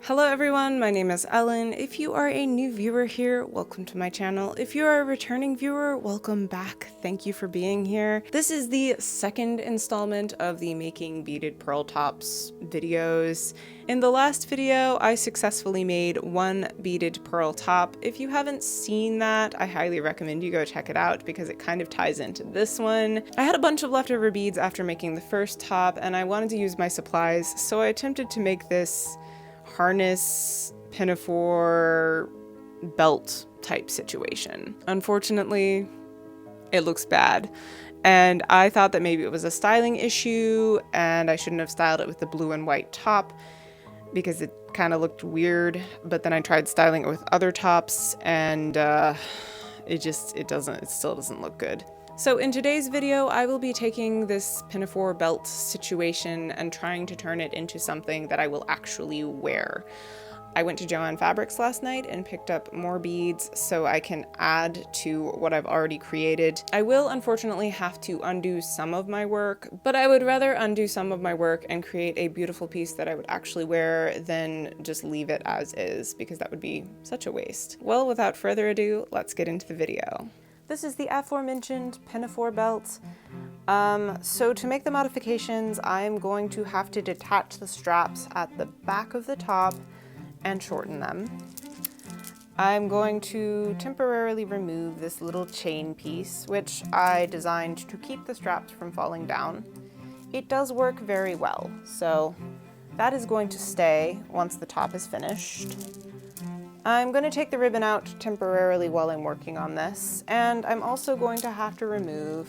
Hello everyone, my name is Ellen. If you are a new viewer here, welcome to my channel. If you are a returning viewer, welcome back. Thank you for being here. This is the second installment of the Making Beaded Pearl Tops videos. In the last video, I successfully made one beaded pearl top. If you haven't seen that, I highly recommend you go check it out because it kind of ties into this one. I had a bunch of leftover beads after making the first top and I wanted to use my supplies, so I attempted to make this harness, pinafore, belt type situation. Unfortunately, it looks bad. And I thought that maybe it was a styling issue and I shouldn't have styled it with the blue and white top because it kind of looked weird. But then I tried styling it with other tops and it still doesn't look good. So in today's video, I will be taking this pinafore belt situation and trying to turn it into something that I will actually wear. I went to Joann Fabrics last night and picked up more beads so I can add to what I've already created. I will unfortunately have to undo some of my work, but I would rather undo some of my work and create a beautiful piece that I would actually wear than just leave it as is, because that would be such a waste. Well, without further ado, let's get into the video. This is the aforementioned pinafore belt. So to make the modifications, I'm going to have to detach the straps at the back of the top and shorten them. I'm going to temporarily remove this little chain piece, which I designed to keep the straps from falling down. It does work very well, so that is going to stay once the top is finished. I'm going to take the ribbon out temporarily while I'm working on this, and I'm also going to have to remove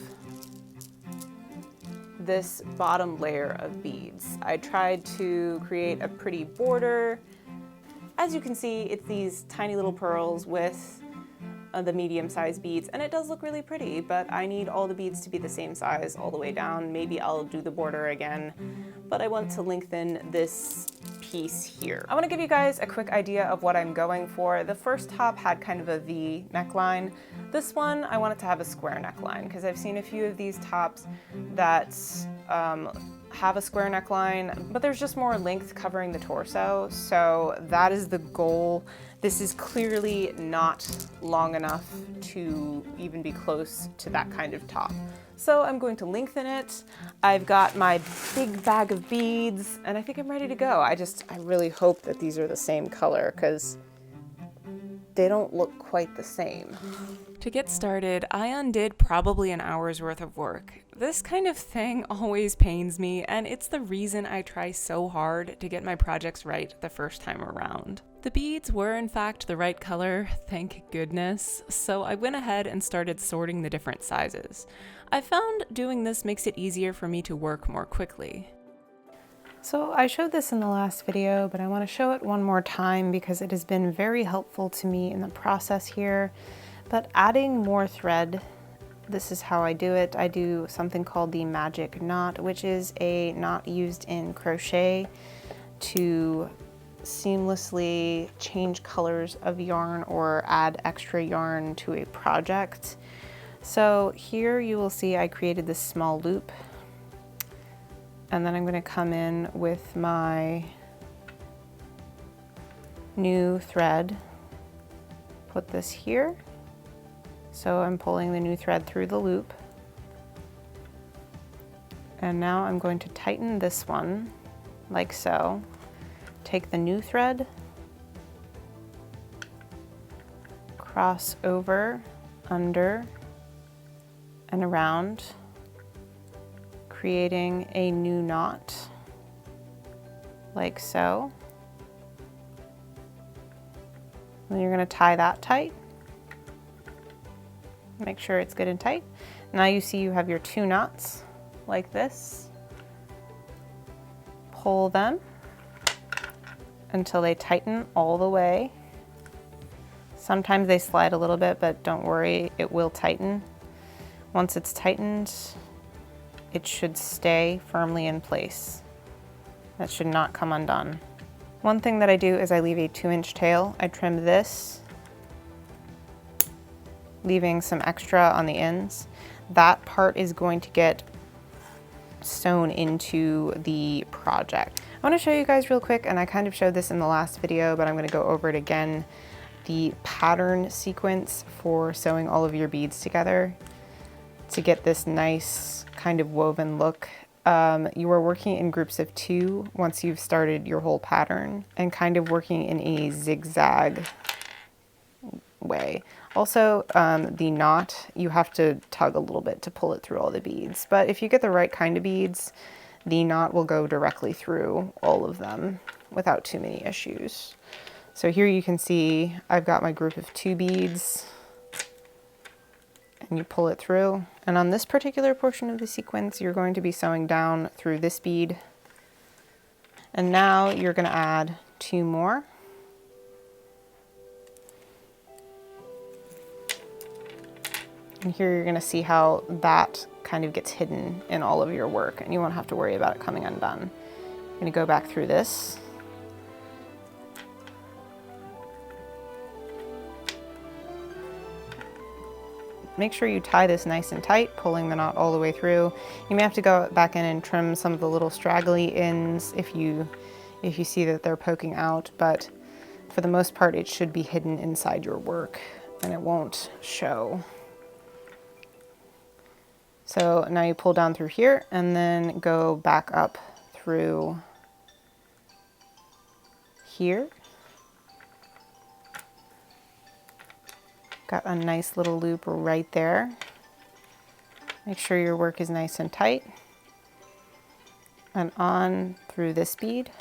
this bottom layer of beads. I tried to create a pretty border. As you can see, it's these tiny little pearls with the medium-sized beads, and it does look really pretty, but I need all the beads to be the same size all the way down. Maybe I'll do the border again, but I want to lengthen this piece here. I want to give you guys a quick idea of what I'm going for. The first top had kind of a V neckline. This one, I want it to have a square neckline because I've seen a few of these tops that have a square neckline, but there's just more length covering the torso, so that is the goal. This is clearly not long enough to even be close to that kind of top. So I'm going to lengthen it. I've got my big bag of beads and I think I'm ready to go. I really hope that these are the same color because they don't look quite the same. To get started, I undid probably an hour's worth of work. This kind of thing always pains me, and it's the reason I try so hard to get my projects right the first time around. The beads were in fact the right color, thank goodness, so I went ahead and started sorting the different sizes. I found doing this makes it easier for me to work more quickly. So I showed this in the last video, but I want to show it one more time because it has been very helpful to me in the process here. But adding more thread, this is how I do it. I do something called the magic knot, which is a knot used in crochet to seamlessly change colors of yarn or add extra yarn to a project. So here you will see I created this small loop, and then I'm going to come in with my new thread, put this here. So I'm pulling the new thread through the loop. And now I'm going to tighten this one like so. Take the new thread, cross over, under, and around, creating a new knot like so. Then you're going to tie that tight. Make sure it's good and tight. Now you see you have your two knots like this. Pull them until they tighten all the way. Sometimes they slide a little bit, but don't worry, it will tighten. Once it's tightened, it should stay firmly in place. That should not come undone. One thing that I do is I leave a 2-inch tail. I trim this, leaving some extra on the ends. That part is going to get sewn into the project. I want to show you guys real quick, and I kind of showed this in the last video, but I'm going to go over it again, the pattern sequence for sewing all of your beads together to get this nice kind of woven look. You are working in groups of 2 once you've started your whole pattern, and kind of working in a zigzag way. Also, the knot, you have to tug a little bit to pull it through all the beads, but if you get the right kind of beads, the knot will go directly through all of them without too many issues. So here you can see I've got my group of 2 beads, and you pull it through. And on this particular portion of the sequence, you're going to be sewing down through this bead. And now you're going to add 2 more. And here you're going to see how that kind of gets hidden in all of your work, and you won't have to worry about it coming undone. I'm going to go back through this. Make sure you tie this nice and tight, pulling the knot all the way through. You may have to go back in and trim some of the little straggly ends if you see that they're poking out, but for the most part it should be hidden inside your work and it won't show. So now you pull down through here and then go back up through here. Got a nice little loop right there. Make sure your work is nice and tight. And on through this bead.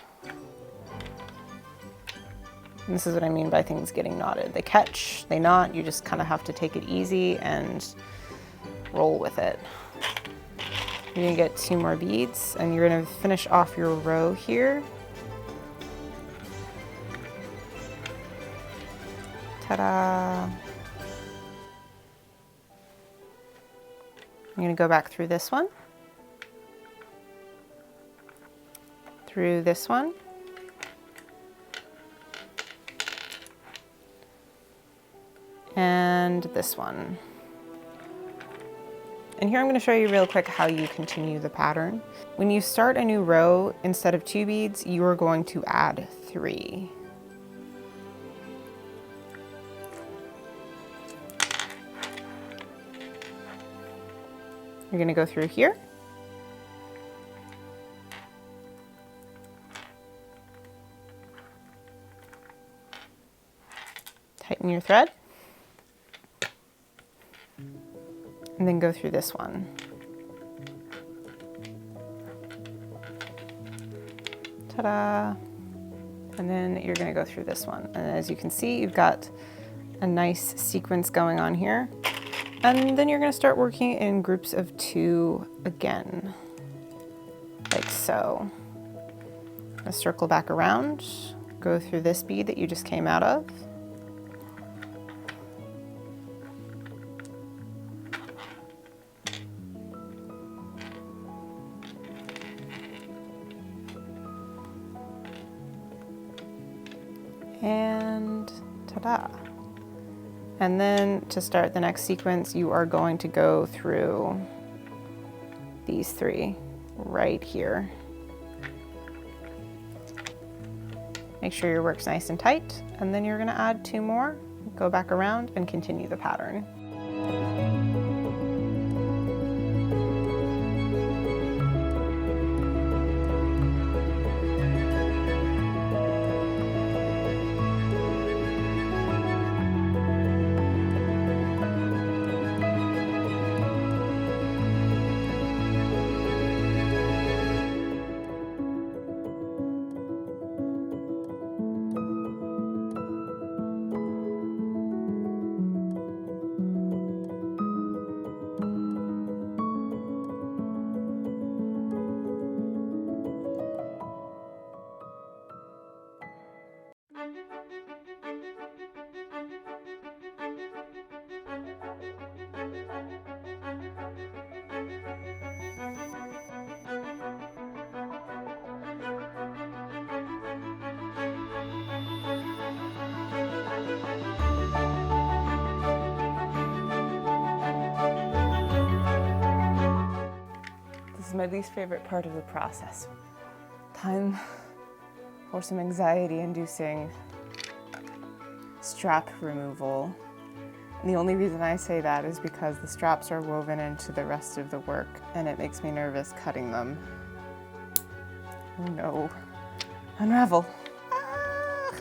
And this is what I mean by things getting knotted. They catch, they knot, you just kind of have to take it easy and roll with it. You're gonna get 2 more beads and you're gonna finish off your row here. Ta-da! I'm going to go back through this one, through this one, and this one. And here I'm going to show you real quick how you continue the pattern. When you start a new row, instead of 2 beads, you are going to add 3. You're going to go through here. Tighten your thread. And then go through this one. Ta-da! And then you're going to go through this one. And as you can see, you've got a nice sequence going on here. And then you're going to start working in groups of 2 again, like so. I'm going to circle back around, go through this bead that you just came out of. And ta-da! And then to start the next sequence, you are going to go through these 3 right here. Make sure your work's nice and tight, and then you're going to add 2 more, go back around and continue the pattern. This is my least favorite part of the process. Time for some anxiety-inducing strap removal. And the only reason I say that is because the straps are woven into the rest of the work and it makes me nervous cutting them. Oh no. Unravel. Ah!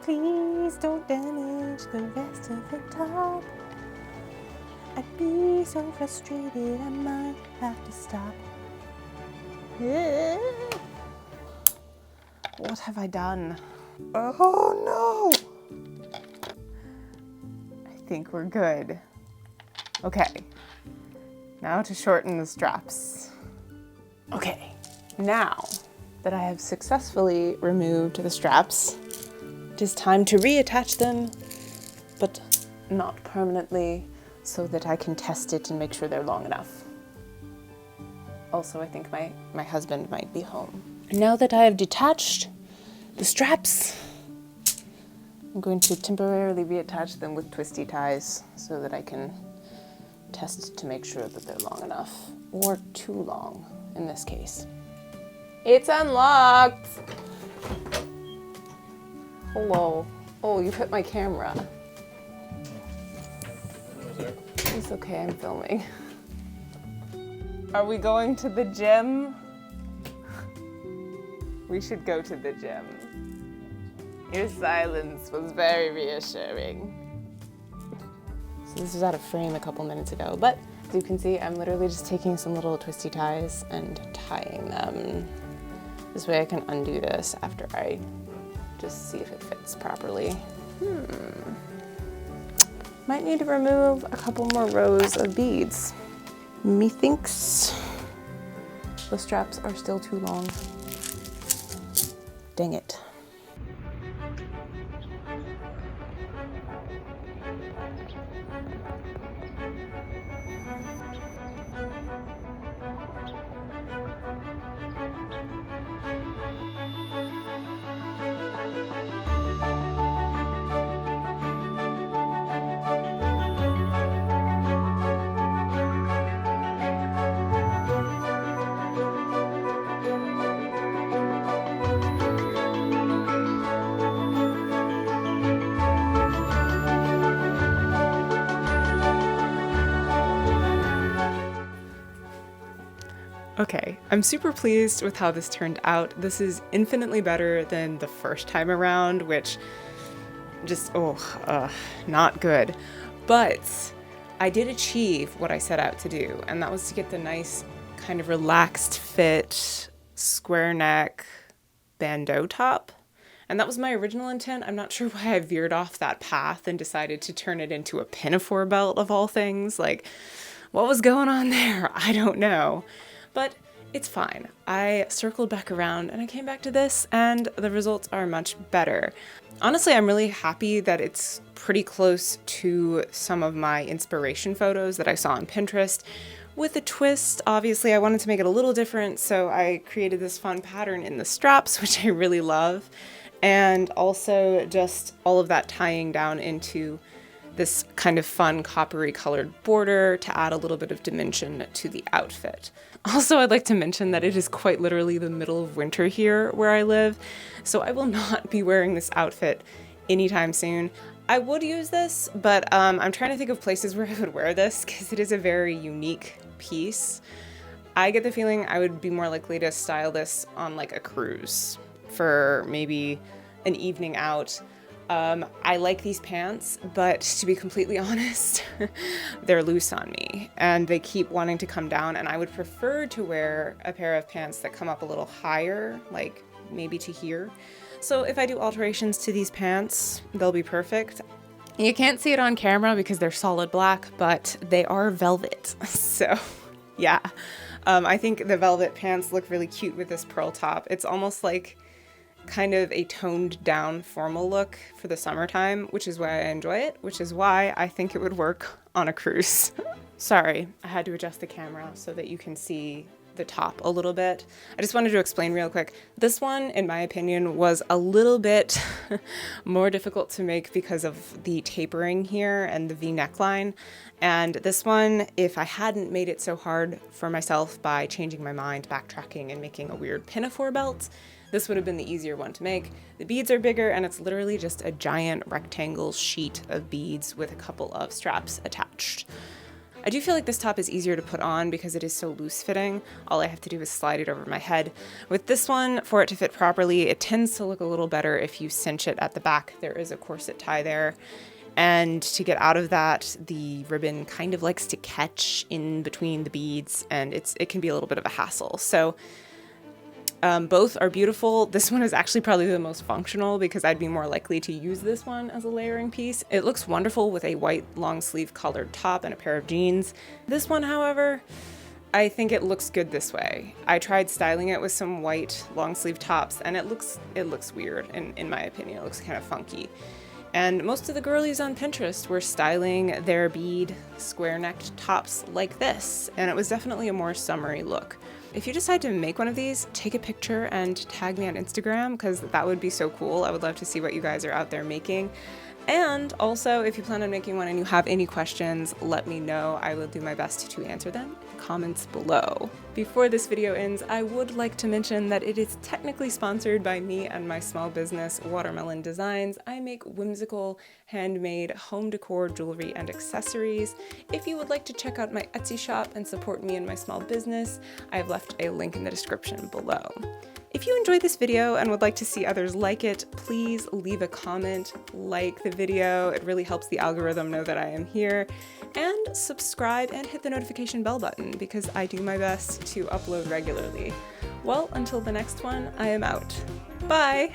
Please don't damage the rest of the top. I'd be so frustrated I might have to stop. What have I done? Oh no! I think we're good. Okay, now to shorten the straps. Okay, now that I have successfully removed the straps, it is time to reattach them, but not permanently, so that I can test it and make sure they're long enough. Also, I think my husband might be home. Now that I have detached the straps, I'm going to temporarily reattach them with twisty ties so that I can test to make sure that they're long enough, or too long in this case. It's unlocked! Hello. Oh, you hit my camera. It's okay, I'm filming. Are we going to the gym? We should go to the gym. Your silence was very reassuring. So this was out of frame a couple minutes ago, but as you can see, I'm literally just taking some little twisty ties and tying them. This way I can undo this after I just see if it fits properly. Might need to remove a couple more rows of beads. Methinks the straps are still too long. Dang it. Okay, I'm super pleased with how this turned out. This is infinitely better than the first time around, which just, not good. But I did achieve what I set out to do, and that was to get the nice kind of relaxed fit, square neck, bandeau top. And that was my original intent. I'm not sure why I veered off that path and decided to turn it into a pinafore belt of all things. Like, what was going on there? I don't know. But it's fine. I circled back around and I came back to this and the results are much better. Honestly, I'm really happy that it's pretty close to some of my inspiration photos that I saw on Pinterest. With a twist, obviously I wanted to make it a little different, so I created this fun pattern in the straps, which I really love. And also just all of that tying down into this kind of fun coppery colored border to add a little bit of dimension to the outfit. Also, I'd like to mention that it is quite literally the middle of winter here where I live, so I will not be wearing this outfit anytime soon. I would use this, but I'm trying to think of places where I would wear this because it is a very unique piece. I get the feeling I would be more likely to style this on like a cruise for maybe an evening out. I like these pants, but to be completely honest, they're loose on me and they keep wanting to come down, and I would prefer to wear a pair of pants that come up a little higher, like maybe to here. So if I do alterations to these pants, they'll be perfect. You can't see it on camera because they're solid black, but they are velvet. So yeah, I think the velvet pants look really cute with this pearl top. It's almost like kind of a toned down formal look for the summertime, which is why I enjoy it, which is why I think it would work on a cruise. Sorry, I had to adjust the camera so that you can see the top a little bit. I just wanted to explain real quick. This one, in my opinion, was a little bit more difficult to make because of the tapering here and the V neckline. And this one, if I hadn't made it so hard for myself by changing my mind, backtracking, and making a weird pinafore belt, This would have been the easier one to make. The beads are bigger, and it's literally just a giant rectangle sheet of beads with a couple of straps attached. I do feel like this top is easier to put on because it is so loose fitting. All I have to do is slide it over my head. With this one, for it to fit properly, it tends to look a little better if you cinch it at the back. There is a corset tie there. And to get out of that, the ribbon kind of likes to catch in between the beads, and it can be a little bit of a hassle. So both are beautiful. This one is actually probably the most functional because I'd be more likely to use this one as a layering piece. It looks wonderful with a white long sleeve collared top and a pair of jeans. This one, however, I think it looks good this way. I tried styling it with some white long sleeve tops, and it looks weird in my opinion. It looks kind of funky. And most of the girlies on Pinterest were styling their bead square-necked tops like this, and it was definitely a more summery look. If you decide to make one of these, take a picture and tag me on Instagram, because that would be so cool. I would love to see what you guys are out there making. And also, if you plan on making one and you have any questions, let me know. I will do my best to answer them in the comments below. Before this video ends, I would like to mention that it is technically sponsored by me and my small business, Watermelon Designs. I make whimsical, handmade home decor, jewelry, and accessories. If you would like to check out my Etsy shop and support me and my small business, I have left a link in the description below. If you enjoyed this video and would like to see others like it, please leave a comment, like the video. It really helps the algorithm know that I am here. And subscribe and hit the notification bell button because I do my best to upload regularly. Well, until the next one, I am out. Bye!